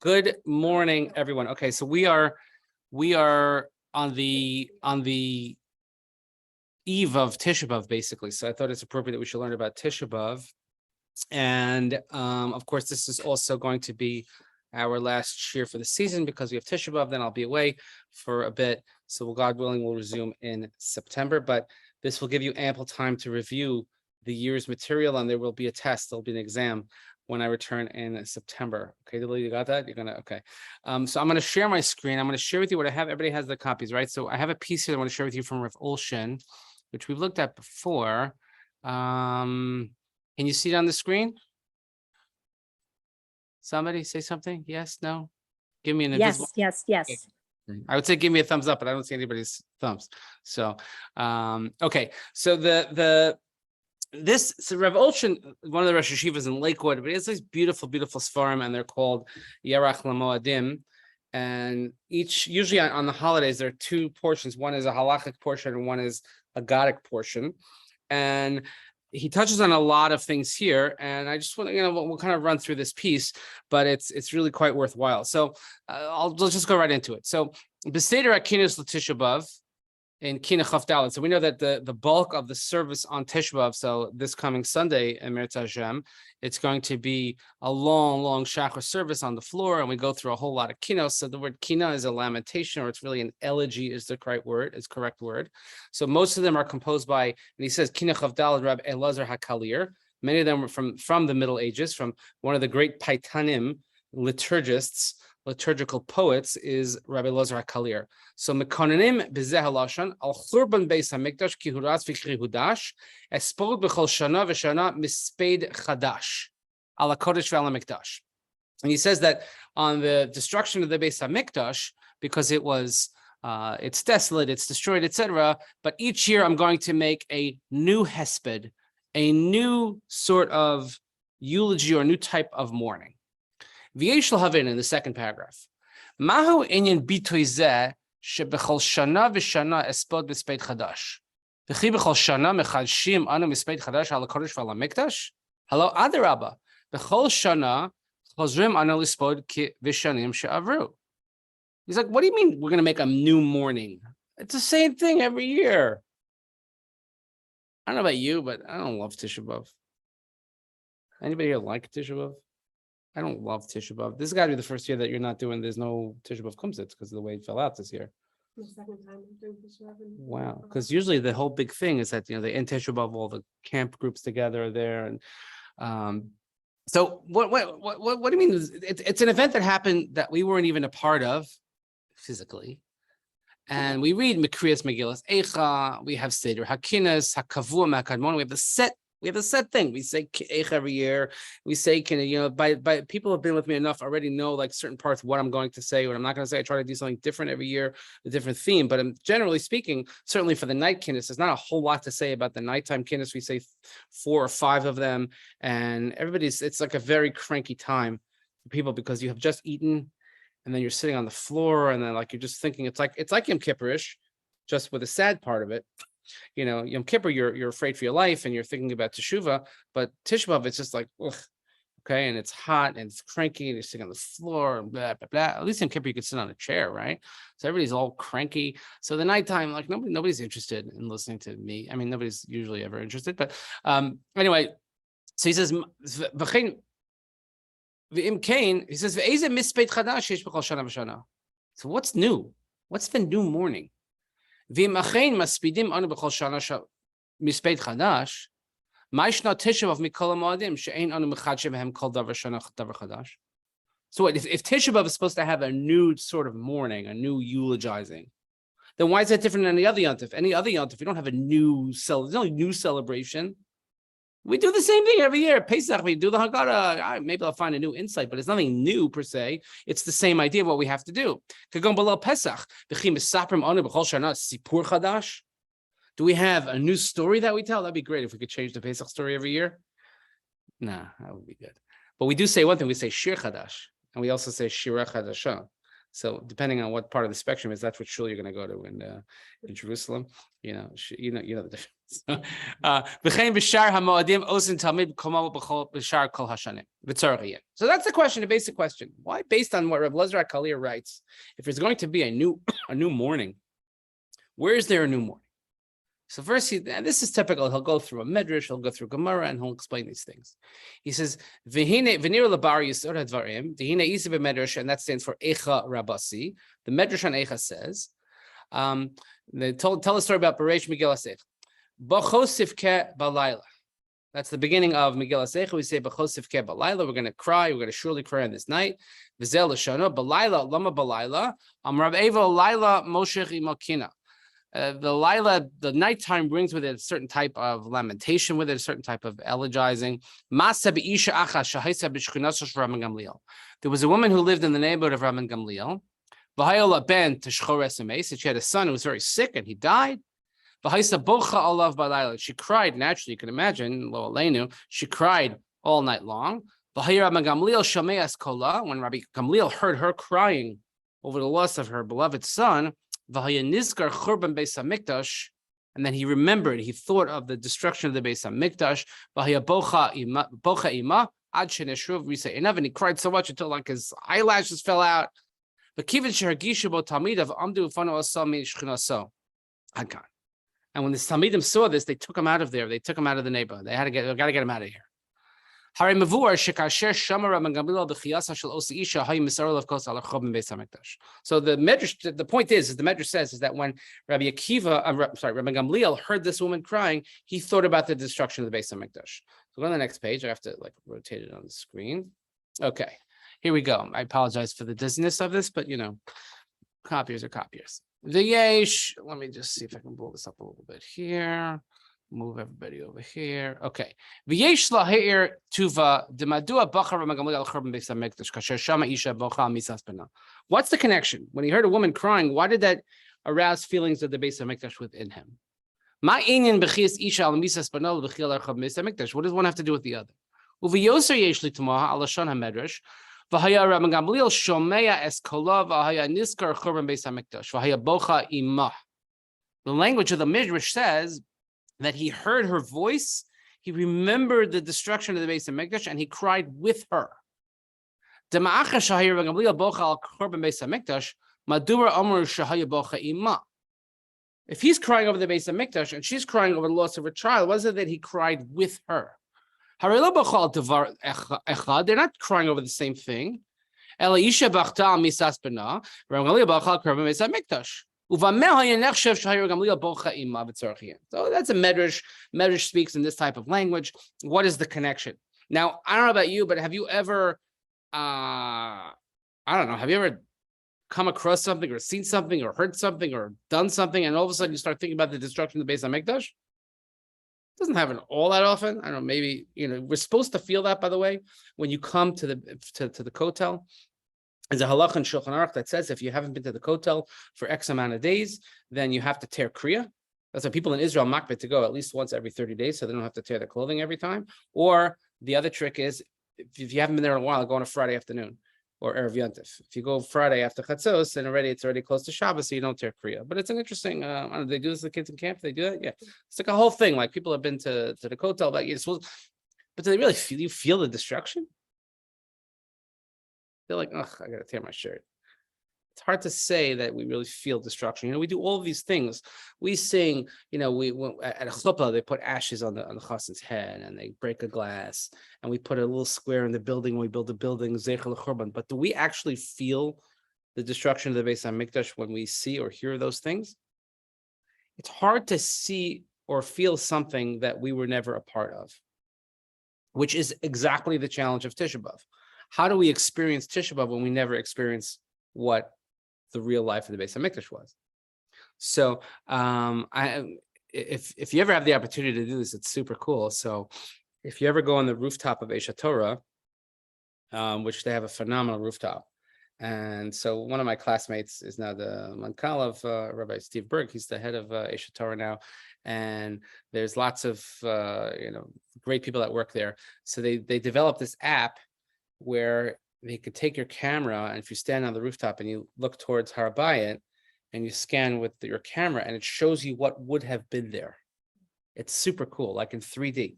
Good morning, everyone. Okay, so we are on the eve of Tisha B'Av, basically. So I thought it's appropriate that we should learn about Tisha B'Av. And of course, this is also going to be our last shiur for the season because we have Tisha B'Av. Then I'll be away for a bit. So God willing, we'll resume in September. But this will give you ample time to review the year's material, and there will be a test. There'll be an exam when I return in September. Okay, Lily, you got that? You're gonna, okay. So I'm gonna share my screen. I'm gonna share with you what I have. Everybody has the copies, right? So I have a piece here I want to share with you from Rav Olshin, which we've looked at before. Can you see it on the screen? Somebody say something? Yes, no? Give me an invisible. Yes. Okay. I would say give me a thumbs up, but I don't see anybody's thumbs. So, okay. So so Rav Olshin, one of the Rosh Yeshivas in Lakewood, but he has these beautiful Sfarim, and they're called Yarach Lamoadim. And usually on the holidays, there are two portions. One is a halachic portion and one is a Gadic portion. And he touches on a lot of things here. And I just want to, we'll kind of run through this piece, but it's really quite worthwhile. So let's just go right into it. So Beseder Akinos L'Tisha B'Av in Kina Chaf Dalet. So we know that the bulk of the service on Tisha B'Av, so this coming Sunday in Meretz Hashem, it's going to be a long Shachar service on the floor, and we go through a whole lot of kinos. So the word kina is a lamentation, or it's really an elegy is the correct word. So most of them are composed by, and he says Kina Chaf Dalet Rab Elazar HaKalir. Many of them were from the Middle Ages, from one of the great Paitanim liturgical poets is Rabbi Elazar HaKalir. So Mekonanim b'zeh halashon al churban beis hamikdash ki huras v'kri hudash espod b'chol shana v'shana mispeid chadash ala kodesh v'ala mikdash. And he says that on the destruction of the Beis HaMikdash, because it was it's desolate, it's destroyed, etc. But each year I'm going to make a new hesped, a new sort of eulogy or a new type of mourning. V'yesh l'havin in the second paragraph. Mahu inyan bitoy zeh shebechol shana v'shana espod b'speid chadash. V'chi bechol shana mechadshim anu mispeid chadash ala kodesh v'ala mikdash. Hello, adarabba. Bechol shana chozrim anu lispod v'shanim she'avru. He's like, what do you mean we're going to make a new mourning? It's the same thing every year. I don't know about you, but I don't love Tisha B'Av. Anybody here like Tisha B'Av? I don't love Tisha B'Av. This has got to be the first year that you're not doing, there's no Tisha B'Av Kumsitz because of the way it fell out this year. The second time I'm doing Tisha B'Av. Wow. Because usually the whole big thing is that, they end Tisha B'Av, all the camp groups together are there. And so what do you mean? It's an event that happened that we weren't even a part of physically. And we read Mekriyas Megillas Eicha, we have Seder Hakinas, Hakavua Makadmon, we have a set thing. We say Eicha every year. We say, by people have been with me enough already know like certain parts of what I'm going to say, what I'm not going to say. I try to do something different every year, a different theme. But generally speaking, certainly for the night kinnis, there's not a whole lot to say about the nighttime kinnis. We say 4 or 5 of them, and it's like a very cranky time for people because you have just eaten, and then you're sitting on the floor, and then like you're just thinking it's like Yom Kippurish, just with a sad part of it. Yom Kippur, you're afraid for your life and you're thinking about Teshuvah, but Tisha B'Av, it's just like, ugh, okay, and it's hot and it's cranky and you're sitting on the floor and blah, blah, blah. At least in Kippur, you could sit on a chair, right? So everybody's all cranky. So the nighttime, like nobody's interested in listening to me. I mean, nobody's usually ever interested, but anyway, so he says, he says, so what's new? What's the new morning? V'im achein maspidim anu b'chol shana mispeid chadash, ma'ishna Tisha B'Av mikol ha'moadim she'ein anu mechadshe v'hem kol davar shana davar chadash. So what, if Tisha B'Av is supposed to have a new sort of mourning, a new eulogizing, then why is that different than any other yontif? Any other yontif, we don't have a there's no new celebration. We do the same thing every year. Pesach, we do the Haggadah. Maybe I'll find a new insight, but it's nothing new per se. It's the same idea of what we have to do. Pesach. Do we have a new story that we tell? That'd be great if we could change the Pesach story every year. Nah, that would be good. But we do say one thing. We say Shir Chadash, and we also say Shira Chadasha. So depending on what part of the spectrum is, that's what shul you're going to go to in Jerusalem. You know the difference. V'chein b'shar hamoadim osin talmid komo b'chol b'shar kol hashanim v'tzorchiyim. So that's the question, the basic question. Why, based on what Rav Lezer Kalir writes, if there's going to be a new morning, where is there a new morning? So first, and this is typical. He'll go through a medrash, he'll go through Gemara, and he'll explain these things. He says, "V'hine v'nir lebar yisod hadvarim v'hine isa b'medrash," and that stands for Eicha Rabasi. The medrash on Eicha says, they tell a story about Bereish Megillas Eicha. B'chosivke balayla. That's the beginning of Megillas Eicha. We say b'chosivke balayla. We're going to cry. We're going to surely cry on this night. V'zel l'shana balayla lama balayla. Rav Eva Laila Moshech Imokina. The nighttime brings with it a certain type of lamentation, with it a certain type of elegizing. There was a woman who lived in the neighborhood of Rabban Gamliel. She had a son who was very sick and he died. She cried naturally, you can imagine, she cried all night long. When Rabbi Gamliel heard her crying over the loss of her beloved son, and then he remembered, he thought of the destruction of the Beis HaMikdash, and he cried so much until like his eyelashes fell out. And when the Talmidim saw this, they took him out of there. They took him out of the neighborhood. They got to get him out of here. So the medrash, the point is the medrash says is that when Rabbi Gamliel heard this woman crying, he thought about the destruction of the Beis HaMikdash. So go on the next page. I have to rotate it on the screen. Okay, here we go. I apologize for the dizziness of this, but copiers are copiers. V'yesh. Let me just see if I can blow this up a little bit here. Move everybody over here. Okay. V'yesh lahir tuva demadua bachar Gamliel churban Beis HaMikdash kasher shama isha bocha misas bena. What's the connection? When he heard a woman crying, why did that arouse feelings of the Beis HaMikdash within him? Ma inyan b'chias isha al misas bena l'b'chil churban Beis HaMikdash. What does one have to do with the other? Uviyoser yesh li tumaha al lashon hamedrash. V'haya Rabban Gamliel shomea es kolav v'haya niskar churban Beis HaMikdash v'haya bocha imah. The language of the midrash says that he heard her voice, he remembered the destruction of the Beis HaMikdash, and he cried with her. If he's crying over the Beis HaMikdash and she's crying over the loss of her child, was it that he cried with her? They're not crying over the same thing. So that's a medrash. Medrash speaks in this type of language. What is the connection? Now, I don't know about you, but have you ever, have you ever come across something or seen something or heard something or done something, and all of a sudden you start thinking about the destruction of the Beis HaMikdash? It doesn't happen all that often. I don't know, maybe, we're supposed to feel that, by the way, when you come to the Kotel. There's a halacha in Shulchan Aruch that says if you haven't been to the Kotel for X amount of days, then you have to tear kriya. That's why people in Israel makbid to go at least once every 30 days, so they don't have to tear their clothing every time. Or the other trick is, if you haven't been there in a while, go on a Friday afternoon or Erev Yontif. If you go Friday after Chatzos, then it's already close to Shabbos, so you don't tear kriya. But it's an interesting, they do this to the kids in camp, they do that? Yeah. It's like a whole thing, like people have been to the Kotel, but do they really feel the destruction? They're like, ugh, I gotta tear my shirt. It's hard to say that we really feel destruction. We do all of these things. We sing, at a chuppah, they put ashes on the chassan's head and they break a glass, and we put a little square in the building when we build a building, zecher l'churban. But do we actually feel the destruction of the Beis HaMikdash when we see or hear those things? It's hard to see or feel something that we were never a part of, which is exactly the challenge of Tisha B'Av. How do we experience Tisha B'Av when we never experience what the real life of the Beis HaMikdash was? So if you ever have the opportunity to do this, it's super cool. So if you ever go on the rooftop of Esha Torah, which they have a phenomenal rooftop. And so one of my classmates is now the Mankal of Rabbi Steve Berg. He's the head of Esha Torah now. And there's lots of great people that work there. So they developed this app where you could take your camera, and if you stand on the rooftop and you look towards Har Bayit and you scan with your camera, and it shows you what would have been there. It's super cool, like in 3D.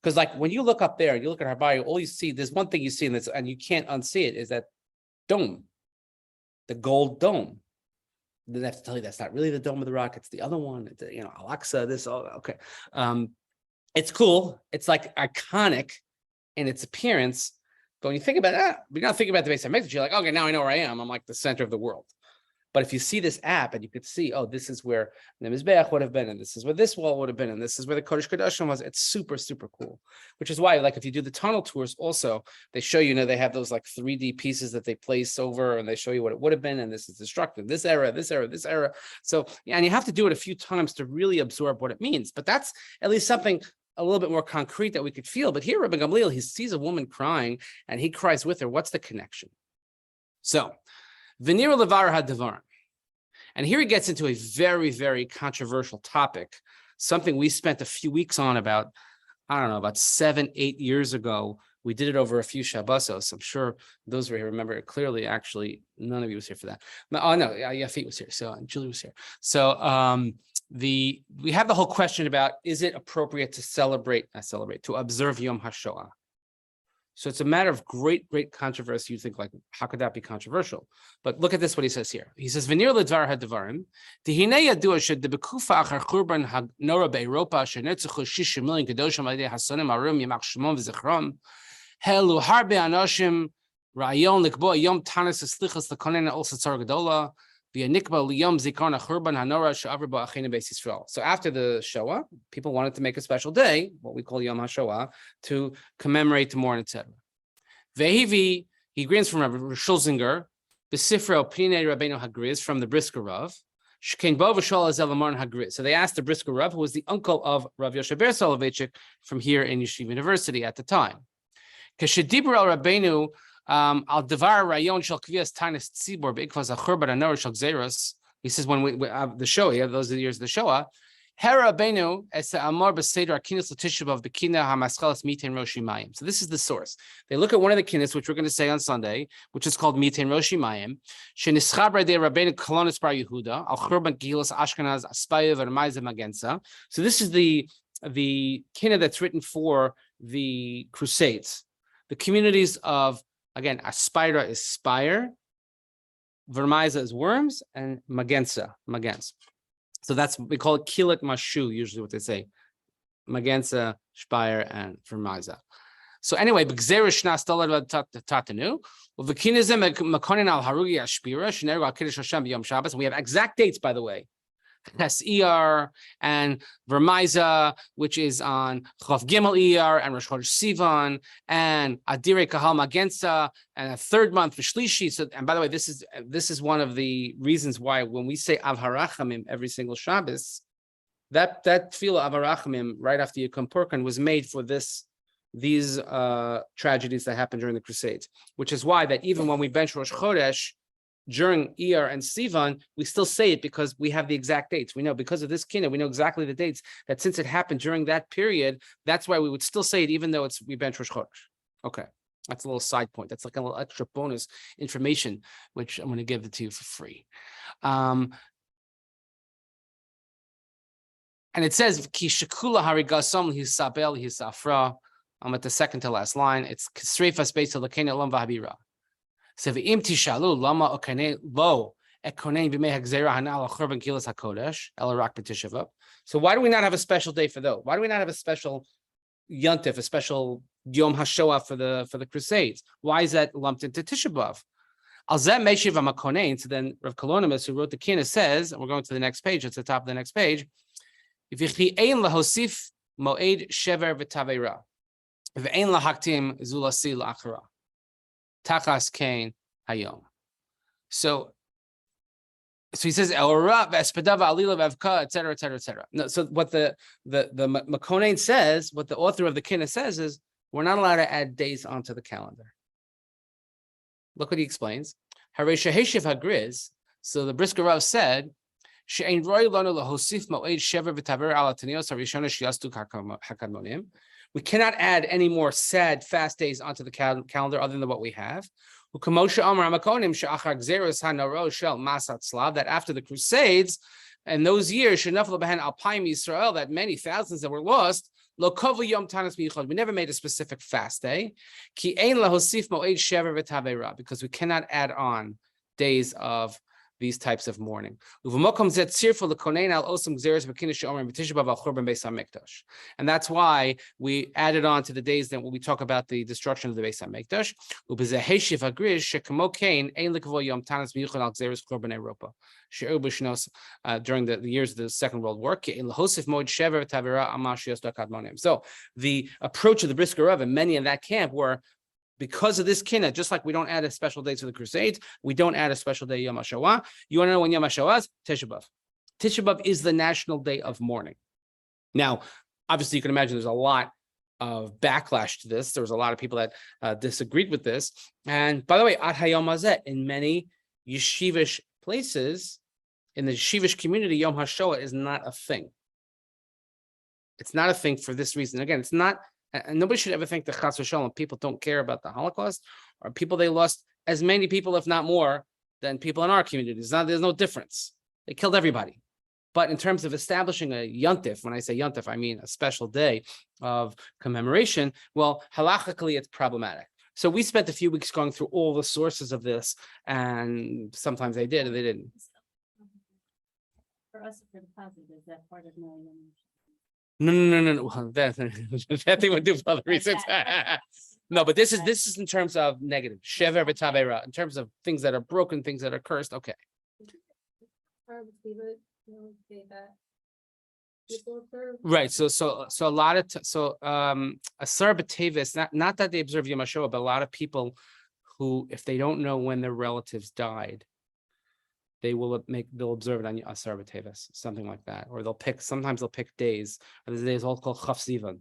Because like when you look up there, you look at Har Bayit, all you see, there's one thing you see in this, and you can't unsee it, is that dome, the gold dome. Then I have to tell you that's not really the Dome of the Rock, it's the other one. It's, Al-Aqsa, this, all okay. It's cool. It's like iconic in its appearance. But when you think about that, you're not thinking about the base of Mexico, you're like, okay, now I know where I am. I'm like the center of the world. But if you see this app and you could see, oh, this is where the Mizbeach would have been, and this is where this wall would have been, and this is where the Kodesh Kodashim was, it's super, super cool. Which is why, like, if you do the tunnel tours also, they show you, they have those like 3D pieces that they place over, and they show you what it would have been, and this is destructive, this era, this era, this era. So, yeah, and you have to do it a few times to really absorb what it means. But that's at least something a little bit more concrete that we could feel. But here, Rabbi Gamliel, he sees a woman crying, and he cries with her. What's the connection? So, V'nira levar hadavar. And here he gets into a very, very controversial topic, something we spent a few weeks on about 7-8 years ago. We did it over a few Shabbosos. I'm sure those who remember it clearly. Actually, none of you was here for that. Oh, no, Yafit was here. So Julie was here. So we have the whole question about, is it appropriate to to observe Yom HaShoah? So it's a matter of great, great controversy. You think, like, how could that be controversial? But look at this, what he says here. He says, V'nir ledvar hadavarim, Tihinei yadua shedebekufa achar churban hanora be'Europa shenetzuchu 6 million kedoshim al yedei hasonim arum yimach shemon v'zichron helu harbe anoshim rayon likbo yom tanis eslichas lekonen al satzar gedola v'yanikba liyom zikron achurban hanora she'aver bo achinu beis Yisrael. So after the Shoah, people wanted to make a special day, what we call Yom HaShoah, to commemorate, to mourn, etc. Vehivi, he grants from Rabbi Schulzinger, Besifro Pnei Rabbeinu Hagriz, from the Brisker Rav. Shkein bo v'shol azel amar Hagriz. So they asked the Brisker Rav, who was the uncle of Rav Yoshe Ber Soloveitchik from here in Yeshiva University at the time. Keshedibur al Rabbeinu al devar rayon shel kvias tanis tzibor beikvas achurban anor shel gzeros. He says when we have the Shoah, those are the years of the Shoah. Hera Rabbeinu es amar b'seder akinis l'tisha b'av b'kina hamaschelas mitein roshi mayim. So this is the source. They look at one of the kinis, which we're going to say on Sunday, which is called mitein roshi mayim. Shenischaber de Rabbeinu Kolonis bar Yehuda al churban gilas Ashkenaz aspayev v'rmaiza magensa. So this is the kinah that's written for the Crusades. The communities of, again, Aspira is spire, Vermaiza is worms, and Magensa, Magens. So that's, we call it Kilat Mashu, usually what they say. Magensa, Spire, and Vermaiza. So anyway, B'gzerish Shnas Tatanu, V'kinizim Makonin al Harugi Ashpira, Shneru al Kiddush Hashem B'Yom Shabbos. We have exact dates, by the way. Ches and Vermaiza, which is on Chav Gimel and Rosh Chodesh Sivan, and Adire Kahal Magensa, and a third month for Shlishi. So, and by the way, this is one of the reasons why when we say Av Harachamim every single Shabbos, that tefillah Av Harachamim right after Yom Purkan was made for these tragedies that happened during the Crusades, which is why that even when we bench Rosh Chodesh during Iyar and Sivan, we still say it because we have the exact dates. We know because of this kinah, we know exactly the dates, that since it happened during that period, that's why we would still say it, even though we bench Rosh Chodesh. Okay, that's a little side point. That's like a little extra bonus information, which I'm going to give it to you for free. And it says, Ki shekula harigasam hisabel hisafra. I'm at the second to last line. It's Kisreifas based on Lakena Lam Vahabira. So v'im tishalu lama okane lo ekonein b'mei hagzera hanal achurban kilas hakodesh elarak b'Tisha B'av. So why do we not have a special day for those? Why do we not have a special yontif, a special Yom HaShoah for the Crusades? Why is that lumped into Tisha B'av? Al zeh meishiv hamakonein. So then Rav Kolonimus, who wrote the Kinah, says, and we're going to the next page. It's the top of the next page. If yichi ein lahosif moed shever v'taveira, if ein lahaktim zulasi la'achara. Tachas Kain Hayom. So he says Elra Vespedava Alila Vevka, etc., etc., etc. No, so what the Makonain says, what the author of the Kinah says is, we're not allowed to add days onto the calendar. Look what he explains. Haresha Heshiv Hagriz. So the Brisker Rav said, She'ain Roy Lanu Lahosif Moed Shever V'Taver Alatanios Harishona Shiastu Hakadmonim. We cannot add any more sad fast days onto the calendar other than what we have. That after the Crusades and those years, that many thousands that were lost, we never made a specific fast day because we cannot add on days of these types of mourning. And that's why we added on to the days that when we talk about the destruction of the Beis HaMikdash. During the years of the Second World War. So the approach of the Brisker Rav and many in that camp were, because of this kinna, just like we don't add a special day to the Crusades, we don't add a special day Yom HaShoah. You want to know when Yom HaShoah is? Tisha B'Av. Tisha B'Av is the national day of mourning. Now, obviously, you can imagine there's a lot of backlash to this. There was a lot of people that disagreed with this. And by the way, Ad Hayom Hazeh, in many yeshivish places, in the yeshivish community, Yom HaShoah is not a thing. It's not a thing for this reason. Again, it's not. And nobody should ever think that Chas v'Shalom people don't care about the Holocaust, or people they lost as many people, if not more, than people in our communities. There's no difference. They killed everybody. But in terms of establishing a yontif, when I say yontif, I mean a special day of commemoration. Well, halachically, it's problematic. So we spent a few weeks going through all the sources of this, and sometimes they did and they didn't. For us, for the positive, is that part of knowing? No. Well, that thing would do for other reasons. No, but this is in terms of negative. Shever v'tavera, in terms of things that are broken, things that are cursed. Okay. Right. So a lot of Asar B'Tevis, not that they observe Yom HaShoah, but a lot of people who, if they don't know when their relatives died, they'll observe it on Asar B'Tevis, something like that, or sometimes they'll pick days. There's a day is all called Chaf Sivan.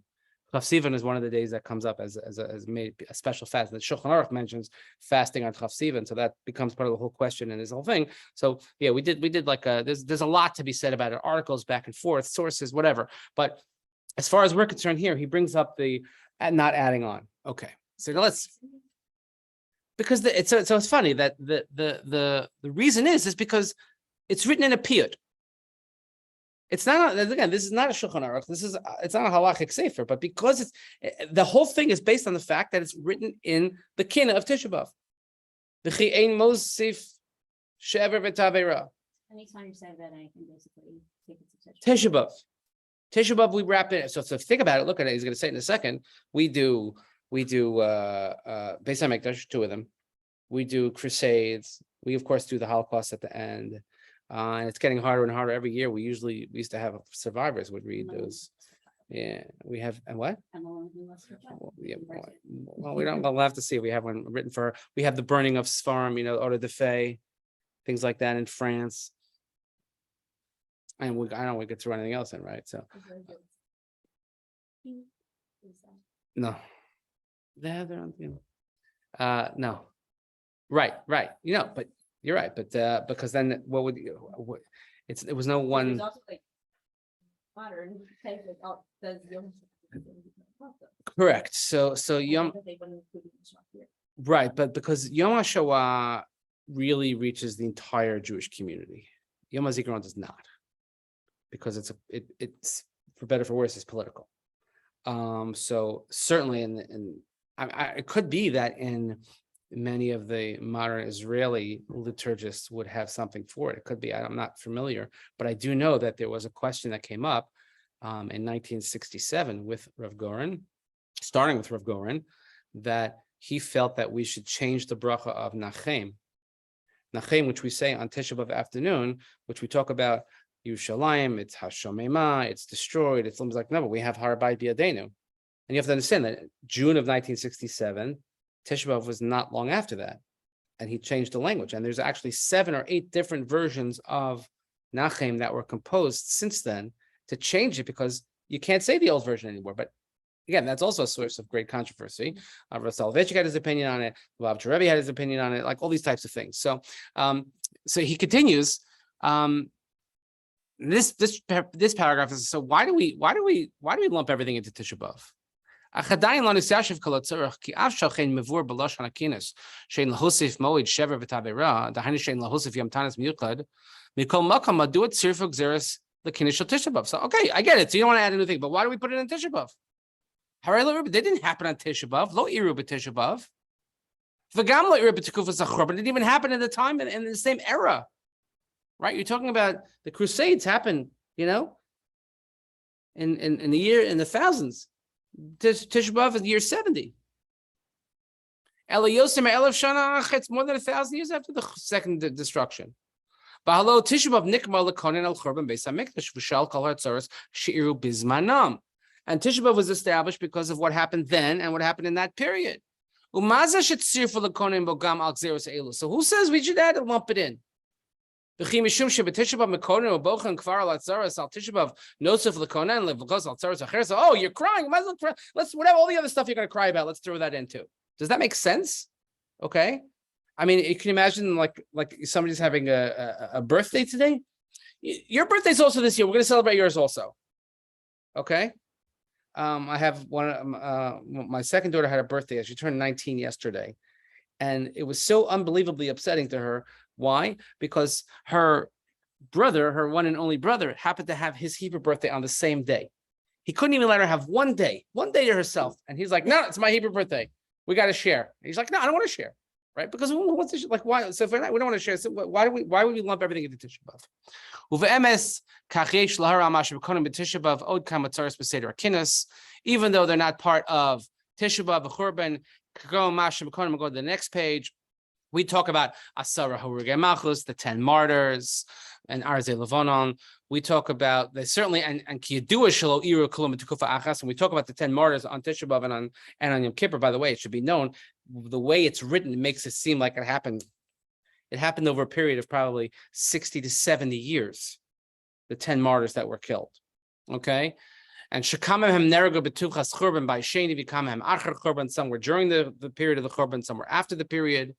Chaf Sivan is one of the days that comes up as made a special fast. The Shulchan Aruch mentions fasting on Chaf Sivan, so that becomes part of the whole question and this whole thing. So yeah, we did like there's a lot to be said about it, articles back and forth, sources, whatever. But as far as we're concerned here, he brings up the not adding on. Okay, so let's. Because it's funny that the reason is because it's written in a piyut. It's not, again, this is not a Shulchan Aruch. It's not a halachic sefer, but because the whole thing is based on the fact that it's written in the kinna of Tisha B'Av. V'chi ein mosif shever v'tavera. Anytime you say that, I can basically take it to Tisha B'Av. Tisha B'Av, we wrap it. So think about it. Look at it. He's going to say it in a second. We do Beis HaMikdash, 2 of them. We do Crusades. We of course do the Holocaust at the end. And it's getting harder and harder every year. We used to have survivors would read those. Yeah, we have. And what? Well, yeah, well, we'll have to see. We have one written for. We have the burning of Sfarim, Eau de Fey, things like that in France. And I don't. We could throw anything else in, right? So. No. No. Right. But you're right. But because then what would you? It was no one. Modern. Correct. So Yom. Right, but because Yom HaShoah really reaches the entire Jewish community, Yom HaZikaron does not, because it's for better or for worse, it's political. So certainly it could be that in many of the modern Israeli liturgists would have something for it. It could be, I'm not familiar, but I do know that there was a question that came up in 1967 with Rav Goren, starting with Rav Goren, that he felt that we should change the bracha of Nachem, which we say on Tisha B'Av afternoon, which we talk about Yerushalayim, it's Hashomema, it's destroyed, it's like, no, but we have Har Bayit B'Yadeinu. And you have to understand that June of 1967, Tisha B'Av was not long after that. And he changed the language. And there's actually 7 or 8 different versions of Nachem that were composed since then to change it, because you can't say the old version anymore. But again, that's also a source of great controversy. Rav Soloveitchik had his opinion on it. Rav Rebbe had his opinion on it, like all these types of things. So he continues. This paragraph is, so why do we lump everything into Tisha B'Av? Achadayin lo nisyashiv kol hatzorach ki af shalchein mevur b'lashon hakinos shein lahosif moed shever v'tavera dahani shein lahosif yom tanis miyuchad mikol makam madu et sirfu gzeres l'kinish shel Tisha B'av. So okay, I get it. So you don't want to add a new thing, but why do we put it in Tisha B'av? Haray lo they didn't happen on Tisha B'av. Lo iru b'Tisha B'av. V'gam lo iru b'tekufas hachurban. It didn't even happen at the time in the same era, right? You're talking about the Crusades happened, in the year in the thousands. Tisha B'av is year 70. It's more than 1,000 years after the second destruction. Bahalo Tisha B'av nikma lekonen al churban beis hamikdash v'shal kol hatzaros sheiru bizmanam. And Tisha B'av was established because of what happened then and what happened in that period. Umaza shetzir for lekonen bogam al gzeros elu. So who says we should add and lump it in? V'chi mishum shebetisha b'av mekonen ubochen kvar al hatzaros al Tisha B'av nosef lekonen lev'gos al hatzaros acher. So oh, you're crying. Might as well cry. Let's whatever all the other stuff you're going to cry about. Let's throw that in too. Does that make sense? Okay. I mean, you can imagine like somebody's having a birthday today. Your birthday's also this year. We're going to celebrate yours also. Okay. I have my second daughter had a birthday. She turned 19 yesterday. And it was so unbelievably upsetting to her. Why? Because her brother, her one and only brother, happened to have his Hebrew birthday on the same day. He couldn't even let her have one day to herself. And he's like, no, it's my Hebrew birthday. We got to share. And he's like, no, I don't want to share. Right? Because who wants to share? Like, why? So if we don't want to share, so why would we lump everything into Tisha B'av? Even though they're not part of Tisha B'av, Churban, go to the next page. We talk about Asara Horugei Malchus, the 10 martyrs, and Arzei Levanon. We talk about they certainly and Kiyadua Shelo Iru Kolum Tukufa Achas, and we talk about the 10 martyrs on Tisha B'av and on Yom Kippur. By the way, it should be known the way it's written makes it seem like it happened. It happened over a period of probably 60 to 70 years. The 10 martyrs that were killed. Okay. And Shekamem Nerago Betuchas Churban by Sheni Vikamem Achar Churban. Some were during the period of the Churban, some were after the period.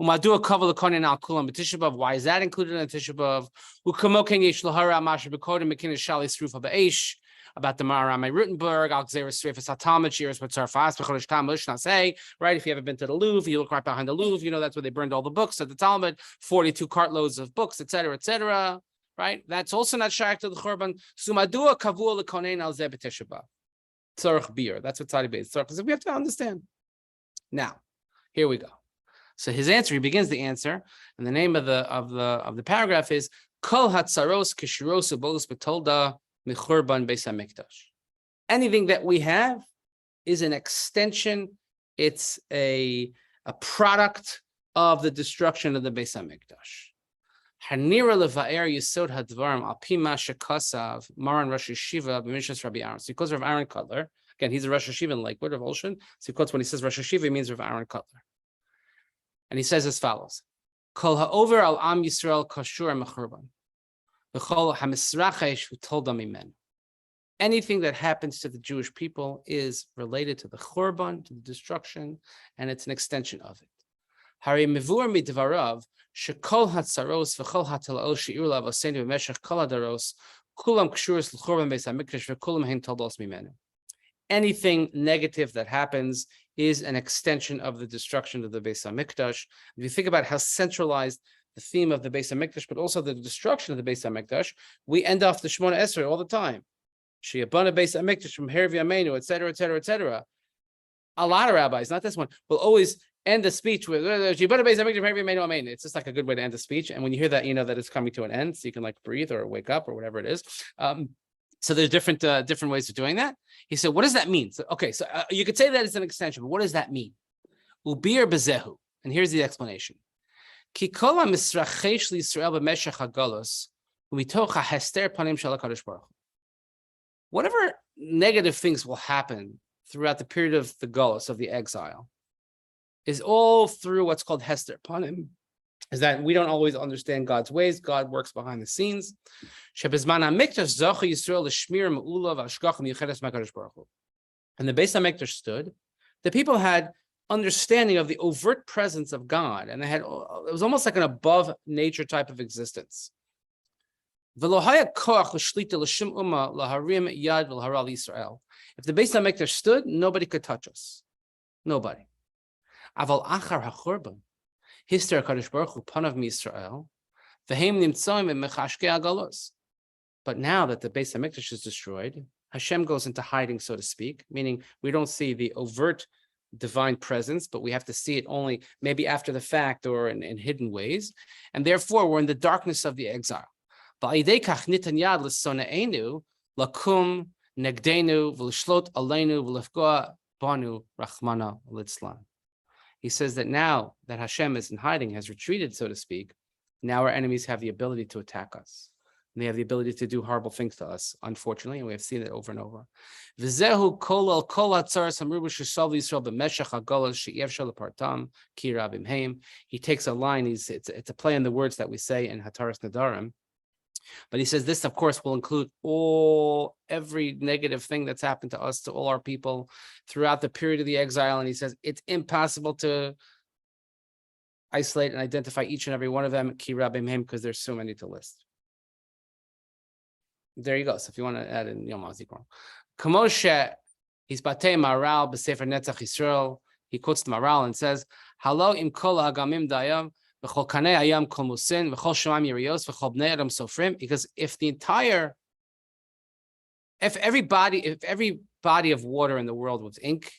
Umadua Kavala Konin Al Kulam Tisha B'av. Why is that included in the Tisha B'av? Ukamoking Yesh Lahara Masha Bekodim Mekinis Shali Srufa Ba'esh. About the Maharamai Rutenberg, Al Gzeres Srefas Hatalmud, Shiur B'Tzarfas, B'Chodesh Tammuz Shnasei, right? If you haven't been to the Louvre, you look right behind the Louvre, that's where they burned all the books at the Talmud, 42 cartloads of books, etc., right? That's also not shaykh to the Churban. Sumadua Kavua L'Konein Al Zeh B'Tisha B'av. Tzarech Bir. That's what Tzadi Beis Tzarech. We have to understand. Now, here we go. So his answer, he begins the answer, and the name of the paragraph is Kol Hatzaros Kishirosu Bolus B'Tolda. Anything that we have is an extension, it's a product of the destruction of the Beis HaMikdash. Hanira levaer yisod hadvarim al pi ma shekasav Maran Rosh Yeshiva b'mishnas Rabbi Aaron. So he quotes Rav Aaron Cutler. Again, he's a Rosh Yeshiva in Lakewood of Olshan. So he quotes when he says Rosh Yeshiva, he means Rav Aaron Cutler. And he says as follows: Kol ha'over al am Yisrael kashur mechurban. Anything that happens to the Jewish people is related to the Churban, to the destruction, and it's an extension of it. Hari mevur midvarav shekol hatzaros v'chol hatalaos she'ir lavosenu b'meshech kol hadaros kulam kshuros l'churban beis hamikdash v'kulam hein toldos mimenu. Anything negative that happens is an extension of the destruction of the Beis HaMikdash. If you think about how centralized the theme of the Beis HaMikdash, but also the destruction of the Beis HaMikdash, we end off the Shemona Esrei all the time. She'abana Beis HaMikdash from Hervi Amenu, etc., etc., etc. A lot of rabbis, not this one, will always end the speech with She'abana Beis HaMikdash from Hervi Amenu Amen. It's just like a good way to end the speech. And when you hear that, you know that it's coming to an end, so you can like breathe or wake up or whatever it is. So there's different ways of doing that. He said, what does that mean? So, okay, so you could say that it's an extension, but what does that mean? Ubir bezehu. And here's the explanation. Whatever negative things will happen throughout the period of the galus, of the exile, is all through what's called hester panim, is that we don't always understand God's ways. God works behind the scenes. And the Beis HaMikdash stood. The people had understanding of the overt presence of God, and it was almost like an above nature type of existence. If the Beis HaMikdash stood, nobody could touch us. Nobody. Aval achar hachurban, hister HaKadosh Baruch Hu panav miYisrael, v'heim nimtzoim v'mechashkei agalos. But now that the Beis HaMikdash is destroyed, Hashem goes into hiding, so to speak, meaning we don't see the overt divine presence, but we have to see it only maybe after the fact or in hidden ways. And therefore, we're in the darkness of the exile. Lakum negdenu v'lishlot aleinu v'lefgoa banu rachmana litzlan. He says that now that Hashem is in hiding, has retreated, so to speak, now our enemies have the ability to attack us. And they have the ability to do horrible things to us, unfortunately, and we have seen it over and over. V'zehu kol al kol hatzaras hamruba sheshav Yisrael b'meshach hagolos she'ev shel partam ki rabim heim. He takes a line. It's a play on the words that we say in Hataras Nadarim. But he says this, of course, will include every negative thing that's happened to us, to all our people throughout the period of the exile. And he says it's impossible to isolate and identify each and every one of them, ki rabim heim, because there's so many to list. There you go. So if you want to add in Yom HaZikaron. Kamoshe, he's Batei Maral b'Sefer Netzach Yisrael. He quotes the Maral and says, Halo im kol hagamim dayam v'chol kanei ayam kol musin v'chol shemam yirios v'chol bnei adam sofrim. Because if every body of water in the world was ink,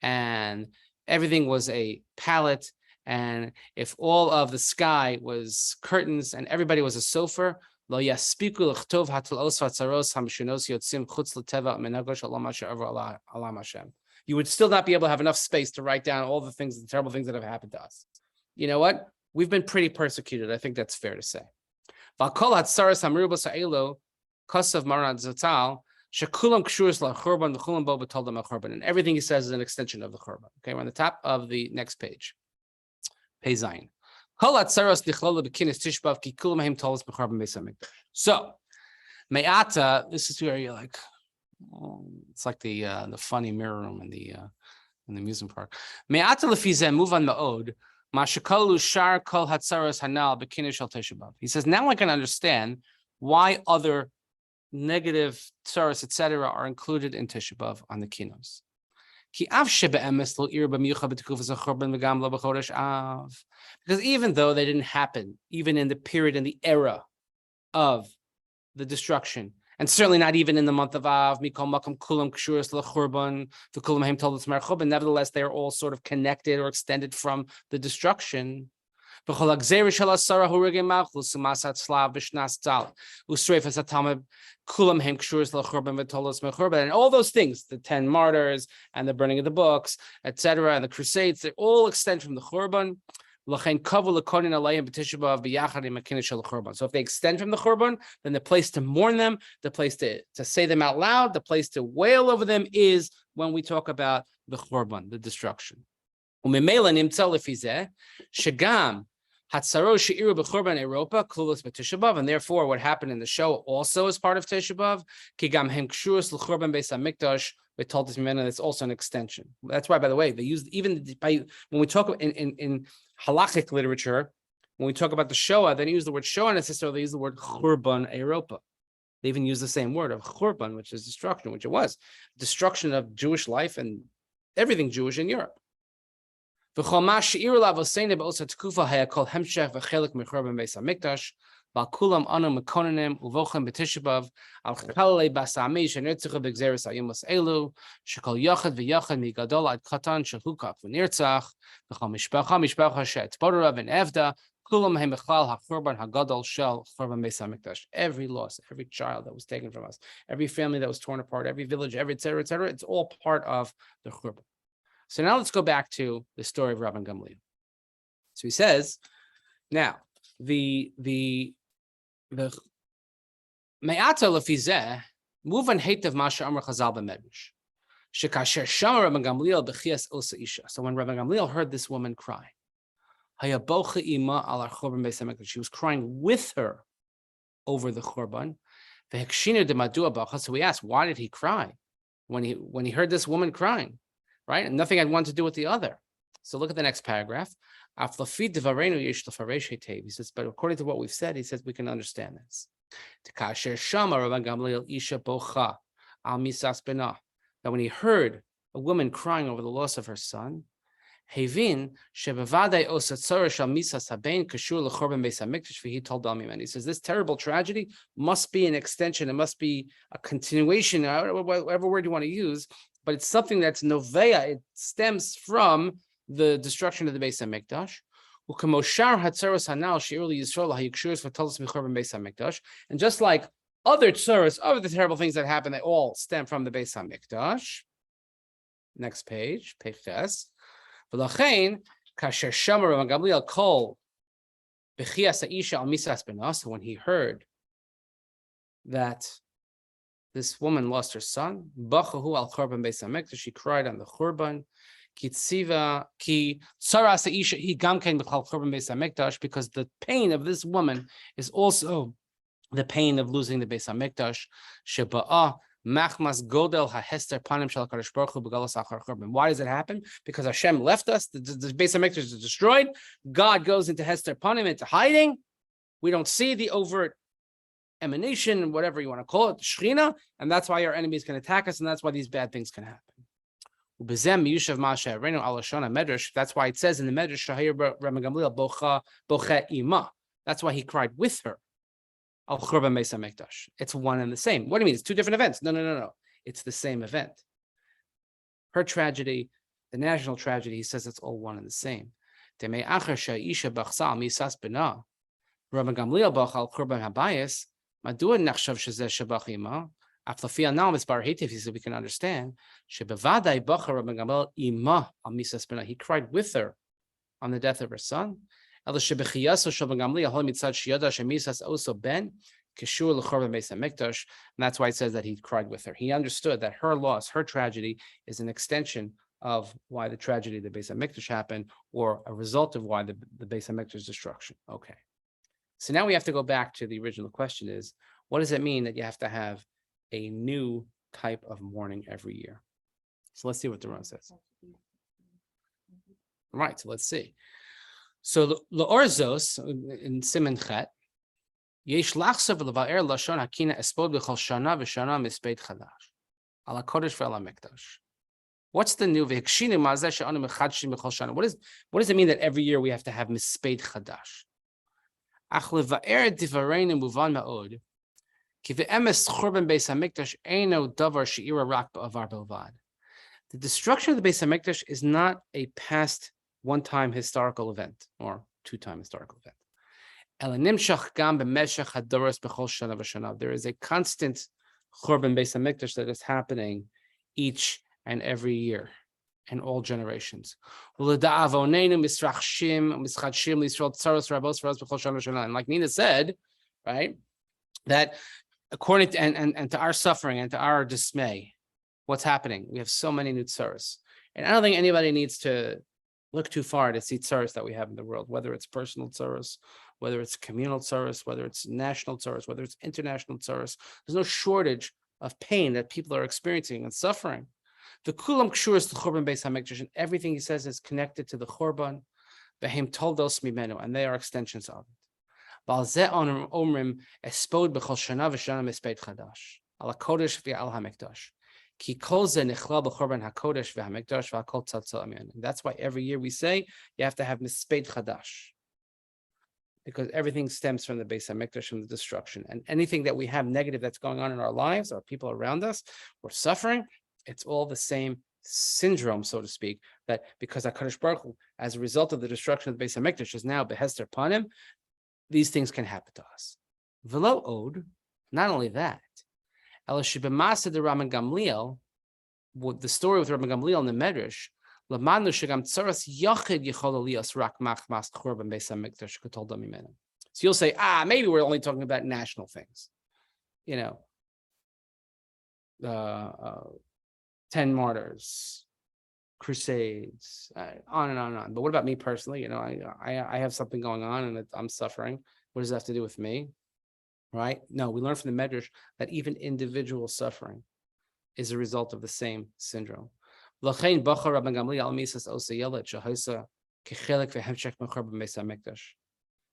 and everything was a palette, and if all of the sky was curtains and everybody was a sofer, you would still not be able to have enough space to write down all the things, the terrible things that have happened to us. You know what? We've been pretty persecuted. I think that's fair to say. And everything he says is an extension of the Churban. Okay, we're on the top of the next page. Pei Zayin. So, Me'ata, this is where you're like, it's like the funny mirror room in the amusement park. Me'ata lefizeh move on ma'od, ma'shekalu shar kol hatzaros hanal b'kinish al Tisha B'av. He says, now I can understand why other negative tsaros, etc., are included in Tisha B'av on the kinos. Because even though they didn't happen, even in the period, in the era of the destruction, and certainly not even in the month of Av, nevertheless, they are all sort of connected or extended from the destruction. And all those things, the 10 martyrs and the burning of the books, etc., and the crusades, they all extend from the Churban. So if they extend from the Churban, then the place to mourn them, the place to say them out loud, the place to wail over them is when we talk about the Churban, the destruction. And therefore, what happened in the show also is part of Tisha B'av. We told this man, and it's also an extension. That's why, by the way, they used even when we talk in halachic literature, when we talk about the Shoah, they use the word Shoah necessarily. They use the word Churban Europa. They even use the same word of Churban, which is destruction, which it was destruction of Jewish life and everything Jewish in Europe. And everything he says is an every loss, every child that was taken from us, every family that was torn apart, every village, every etc., etc., it's all part of the Churban. So now let's go back to the story of Rabban Gamliel. So he says, now the me'ata lefizeh muvan heitev masha amar Chazal b'medrash shekasher shama Rabban Gamliel b'chias osa isha. So when Rabban Gamliel heard this woman cry, hayabocha ima al Churban Beis HaMikdash, she was crying with her over the Churban. V'hekshinu de madua bacha. So we asked, why did he cry when he heard this woman crying? Right? And nothing had one to do with the other. So look at the next paragraph. He says, but according to what we've said, he says we can understand this. that when he heard a woman crying over the loss of her son, Hevin shebevadai osa tzara shal misas habein kashur lechorban beis hamikdash v'hi told Balmiman. He says this terrible tragedy must be an extension. It must be a continuation, whatever word you want to use, but it's something that's novea. It stems from the destruction of the Beis Hamikdash. And just like other tsuras, other terrible things that happen, they all stem from the Beis Hamikdash. Next page, page Ches. V'lachein kasher shamar Rav Gamliel kol b'chias ha'isha al misas benas. When he heard that this woman lost her son, bachahu al korban Beis Hamikdash, she cried on the korban. Kitziva ki tsaras ha'isha he gamkein b'chal korban Beis Hamikdash, because the pain of this woman is also the pain of losing the Beis Hamikdash. Sheba'ah machmas godel ha'hester panim shel HaKadosh Baruch Hu b'galos achar korban. Why does it happen? Because Hashem left us. The Beis Hamikdash is destroyed. God goes into hester panim, into hiding. We don't see the overt emanation, whatever you want to call it, Shechina, and that's why our enemies can attack us, and that's why these bad things can happen. That's why it says in the Medrash, that's why he cried with her. It's one and the same. What do you mean? It's two different events. No. It's the same event. Her tragedy, the national tragedy, he says it's all one and the same. We can understand. He cried with her on the death of her son. And that's why it says that he cried with her. He understood that her loss, her tragedy, is an extension of why the tragedy of the Beis Hamikdash happened, or a result of why the Beis Hamikdash destruction. Okay. So now we have to go back to the original question: is what does it mean that you have to have a new type of mourning every year? So let's see what the Ron says. Right, so let's see. So L'orzos in Siman Chet, Yesh lachsav l'va'er lashon hakina espod b'chol shana v'shana mispeit chadash ala kodesh ve'ala mikdash. What's the new v'hikshinu ma'azeh she'anu mechadshim b'chol shana? What does it mean that every year we have to have mispeit chadash? Ach l'va'er divareinu muvan ma'od. The destruction of the Beis Hamikdash is not a past one-time historical event or two-time historical event. There is a constant Churban Beis Hamikdash that is happening each and every year in all generations. And like Nina said, right, that according to and to our suffering and to our dismay, what's happening? We have so many new tsaros. And I don't think anybody needs to look too far to see tsaros that we have in the world, whether it's personal tsaros, whether it's communal tsaros, whether it's national tsaros, whether it's international tsaros. There's no shortage of pain that people are experiencing and suffering. The kulam kshur is the Churban Beis Hamikdash, and everything he says is connected to the Churban, v'hem toldos mimenu, and they are extensions of it. Omrim espod b'chol shana v'shana mispeit chadash ala kodesh v'al hamikdash ki kol ze nichla b'chorban hakodesh v'hamikdash v'akol tzatzal amen. That's why every year we say you have to have mispeit chadash, because everything stems from the Beis Hamikdash, from the destruction, and anything that we have negative that's going on in our lives or people around us, we're suffering. It's all the same syndrome, so to speak, that because HaKadosh Baruch Hu, as a result of the destruction of the Beis Hamikdash, is now behester panim. These things can happen to us. V'lo od, not only that, the Rabban Gamliel, the story with Rabban Gamliel in the Medrash, so you'll say, maybe we're only talking about national things, 10 martyrs, crusades, on and on and on. But what about me personally? I have something going on and I'm suffering. What does that have to do with me? Right? No, we learn from the Medrash that even individual suffering is a result of the same syndrome. When Rabban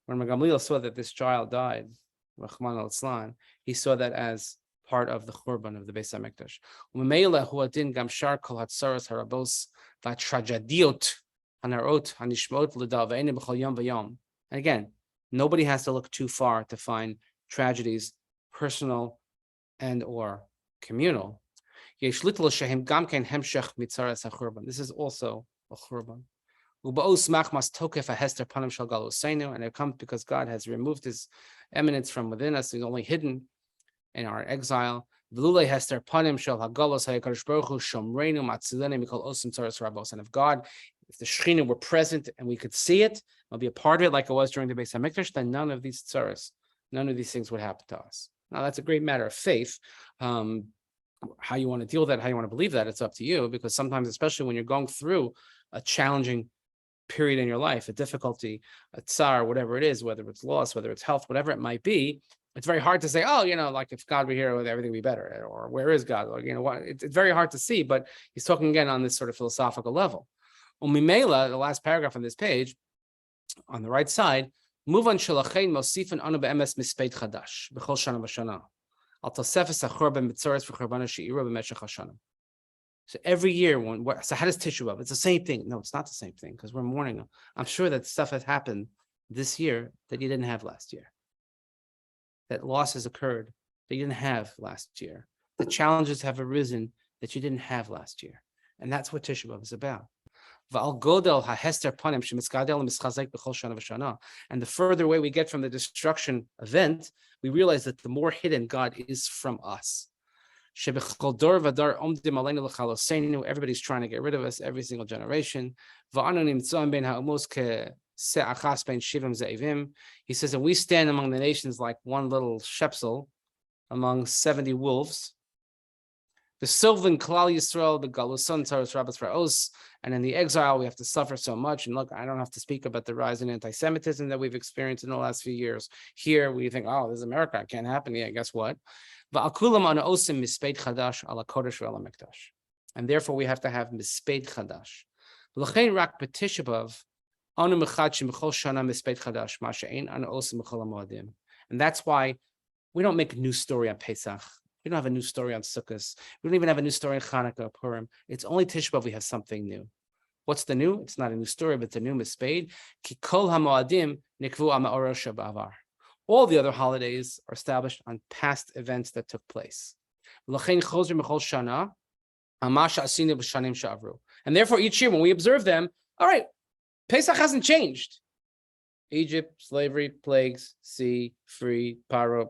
Gamliel saw that this child died, he saw that as part of the Churban of the Beis Hamikdash. U'memela hu adin gam shar kol hatzaros harabos v'tragediot hanarot hanishmot l'dal ve'enim b'chol yom v'yom. And again, nobody has to look too far to find tragedies, personal and or communal. This is also a Churban. And it comes because God has removed his eminence from within us. He's only hidden in our exile. And if God, if the Shekhinah were present and we could see it, we'll be a part of it like it was during the Beis Hamikdash, then none of these tzaras, none of these things would happen to us. Now, that's a great matter of faith. How you want to deal with that, how you want to believe that, it's up to you, because sometimes, especially when you're going through a challenging period in your life, a difficulty, a tsar, whatever it is, whether it's loss, whether it's health, whatever it might be, it's very hard to say, oh, like if God were here, would everything be better? Or where is God? Or, what? It's very hard to see, but he's talking again on this sort of philosophical level. Umimela, the last paragraph on this page, on the right side, move on shalachein mosifan anu be'emes mispeit chadash b'chol shana v'shana. So every year, so how does Tisha B'Av? It's the same thing. No, it's not the same thing, because we're mourning. I'm sure that stuff has happened this year that you didn't have last year. That losses occurred that you didn't have last year. The challenges have arisen that you didn't have last year. And that's what Tisha B'Av is about. And the further away we get from the destruction event, we realize that the more hidden God is from us. Everybody's trying to get rid of us, every single generation. He says, and we stand among the nations like one little shepsel among 70 wolves. The Sylvan Klal Yisrael, the Galuson Taras Rabbis Ra'os, and in the exile we have to suffer so much. And look, I don't have to speak about the rise in anti-Semitism that we've experienced in the last few years. Here we think, oh, this is America, it can't happen. Yeah, guess what? And therefore we have to have Mispeid Chadash. And that's why we don't make a new story on Pesach. We don't have a new story on Sukkot. We don't even have a new story on Hanukkah or Purim. It's only Tisha B'Av we have something new. What's the new? It's not a new story, but it's a new Mispeid. Ki kol hamoadim nikvu ama'ora shabavar. All the other holidays are established on past events that took place. And therefore, each year when we observe them, all right, Pesach hasn't changed. Egypt, slavery, plagues, sea, free, Paro,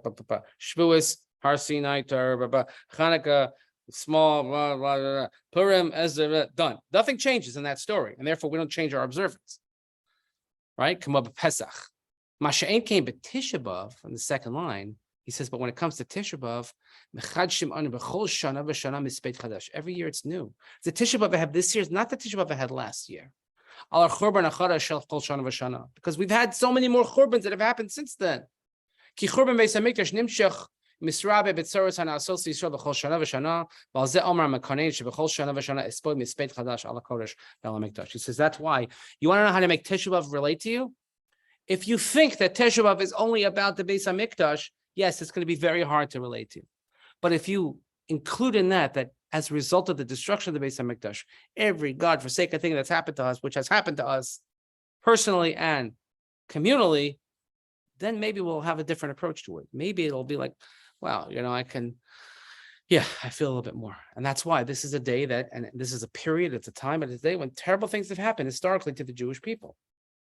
Shavuos, Har Sinai, Hanukkah, small, blah, blah, blah, Purim, Ezra, done. Nothing changes in that story, and therefore we don't change our observance. Right? Come up Pesach. Masha'en came, but Tisha B'Av on the second line, he says, but when it comes to Tisha B'Av, every year it's new. The Tisha B'Av I have this year is not the Tisha B'Av I had last year. Because we've had so many more Churbans that have happened since then. Ki Churban Beis Hamikdash nimshach misrabe betzoros hanasos Yisrael b'chol shana v'shana v'al ze omar mekanein sheb'chol shana v'shana espod mispeit chadash ala kodesh b'al hamikdash. He says that's why you want to know how to make Tisha B'Av relate to you. If you think that Tisha B'Av is only about the Beis Hamikdash, yes, it's going to be very hard to relate to. But if you include in that as a result of the destruction of the Beis Hamikdash, every God-forsaken thing that's happened to us, which has happened to us personally and communally, then maybe we'll have a different approach to it. Maybe it'll be like, wow, I feel a little bit more. And that's why this is a day and this is a period, it's a time, it's a day when terrible things have happened historically to the Jewish people.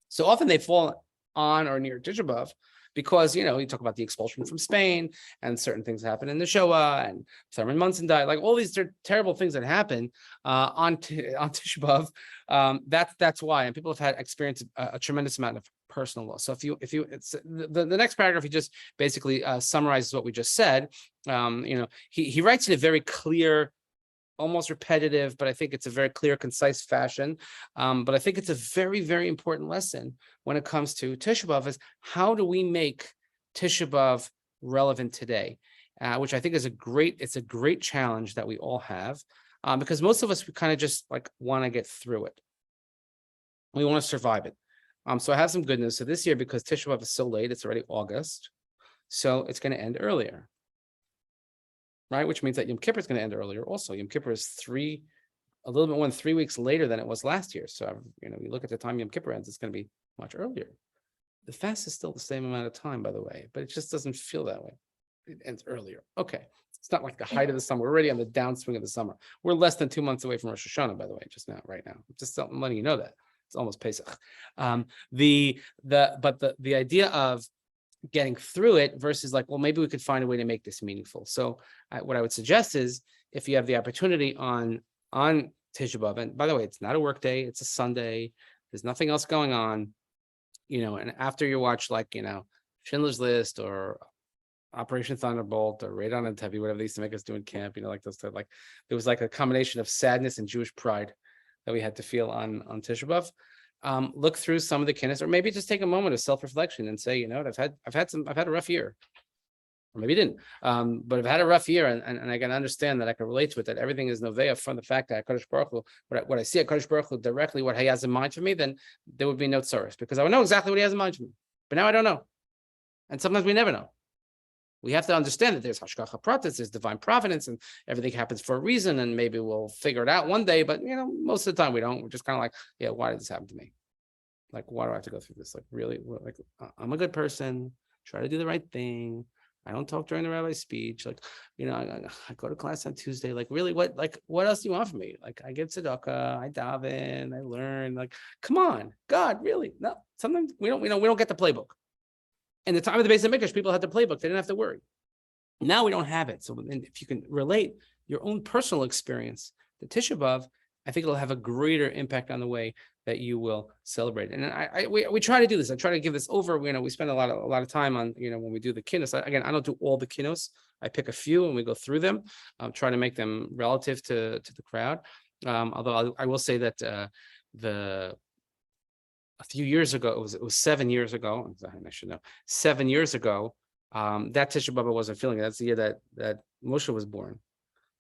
So often they fall on or near Tisha B'Av because, you talk about the expulsion from Spain and certain things happen in the Shoah and Thurman Munson died, like all these terrible things that happen on Tisha B'Av. That's why, and people have had experienced a tremendous amount of personal loss. So if you it's the next paragraph, he just basically summarizes what we just said. He writes in a very clear, almost repetitive, but I think it's a very clear, concise fashion. But I think it's a very, very important lesson when it comes to Tisha B'Av is how do we make Tisha B'Av relevant today? Which I think is a great challenge that we all have, because most of us, we kind of just want to get through it. We want to survive it. So I have some good news. So this year, because Tisha B'Av is so late, it's already August. So it's going to end earlier. right? Which means that Yom Kippur is going to end earlier. Also, Yom Kippur is a little bit more than 3 weeks later than it was last year. So, you look at the time Yom Kippur ends, it's going to be much earlier. The fast is still the same amount of time, by the way, but it just doesn't feel that way. It ends earlier. Okay. It's not like the height of the summer. We're already on the downswing of the summer. We're less than 2 months away from Rosh Hashanah, by the way, just now, right now. Just letting you know that. It's almost Pesach. The idea of getting through it versus like, well, maybe we could find a way to make this meaningful. So what I would suggest is if you have the opportunity on Tisha B'Av, and by the way, it's not a work day, it's a Sunday, there's nothing else going on, and after you watch Schindler's List or Operation Thunderbolt or Raid on Entebbe, whatever they used to make us do in camp, like those, there was like a combination of sadness and Jewish pride that we had to feel on Tisha B'Av. Look through some of the kinnis, or maybe just take a moment of self-reflection and say, I've had a rough year, or maybe didn't, but I've had a rough year, and I can understand that I can relate to it. That everything is novea from the fact that Kadosh Baruch Hu, what I see at Kadosh Baruch Hu directly, what He has in mind for me, then there would be no tsaros, because I would know exactly what He has in mind for me. But now I don't know, and sometimes we never know. We have to understand that there's hashgacha pratis, there's divine providence, and everything happens for a reason, and maybe we'll figure it out one day, but most of the time we don't. We're just kind of like, yeah, why did this happen to me? Like, why do I have to go through this? Like, really, like, I'm a good person, try to do the right thing. I don't talk during the rabbi's speech. Like, I go to class on Tuesday. Like, really, what else do you want from me? Like, I get tzedakah, I daven, I learn. Like, come on, God, really? No, sometimes we don't get the playbook. In the time of the Beis HaMikdash, people had the playbook. They didn't have to worry. Now we don't have it. So if you can relate your own personal experience to Tisha B'Av, I think it'll have a greater impact on the way that you will celebrate. And we try to do this. I try to give this over. We spend a lot of time on, when we do the kinnos. Again, I don't do all the kinnos. I pick a few and we go through them. Try to make them relative to the crowd. Although I will say that a few years ago, it was 7 years ago. I should know. 7 years ago, that Tisha B'Av wasn't feeling it. That's the year that Moshe was born.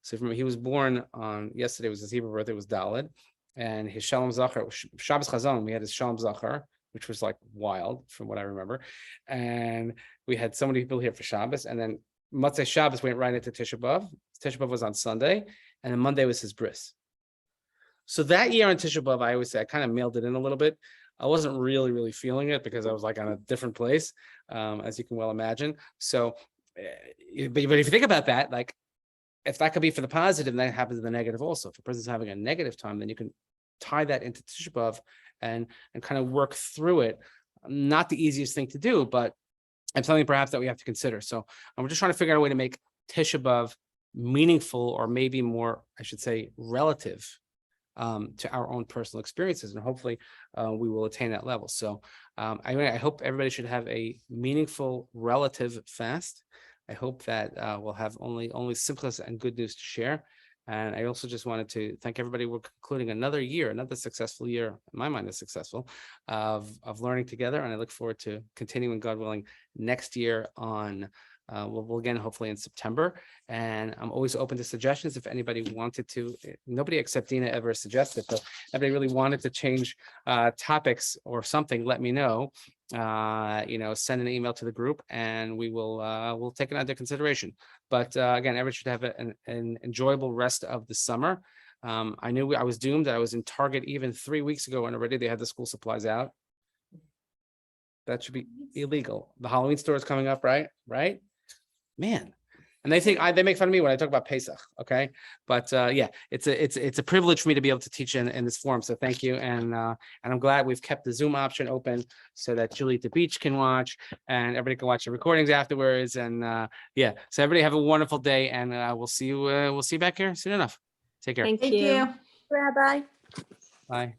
So he was born on yesterday was his Hebrew birthday, was Daled, and his Shalom Zachar, Shabbos Chazon, we had his Shalom Zachar, which was like wild from what I remember. And we had so many people here for Shabbos, and then Motzei Shabbos went right into Tisha B'Av. Tisha B'Av was on Sunday, and then Monday was his bris. So that year on Tisha B'Av, I always say I kind of mailed it in a little bit. I wasn't really feeling it because I was like on a different place, as you can well imagine. So, but if you think about that, like, if that could be for the positive, then it happens in the negative also. If a person's having a negative time, then you can tie that into Tisha B'Av and kind of work through it. Not the easiest thing to do, but it's something perhaps that we have to consider. So we're just trying to figure out a way to make Tisha B'Av meaningful, or maybe more, I should say, relative to our own personal experiences, and hopefully we will attain that level. So I hope everybody should have a meaningful relative fast. I hope that we'll have only simplest and good news to share. And I also just wanted to thank everybody. We're concluding another successful year, in my mind is successful, of learning together. And I look forward to continuing, God willing, next year on we'll again, hopefully in September. And I'm always open to suggestions. If anybody wanted to, nobody except Dina ever suggested, but if anybody really wanted to change topics or something, let me know. Send an email to the group and we'll take it under consideration. But again, everyone should have an enjoyable rest of the summer. I knew I was doomed. I was in Target even 3 weeks ago and already they had the school supplies out. That should be illegal. The Halloween store is coming up, right? Man. And they make fun of me when I talk about Pesach. Okay. But yeah, it's a privilege for me to be able to teach in this forum. So thank you. And I'm glad we've kept the Zoom option open so that Julie at the beach can watch and everybody can watch the recordings afterwards. And yeah, so everybody have a wonderful day and we'll see you back here soon enough. Take care. Thank you, Rabbi. Bye.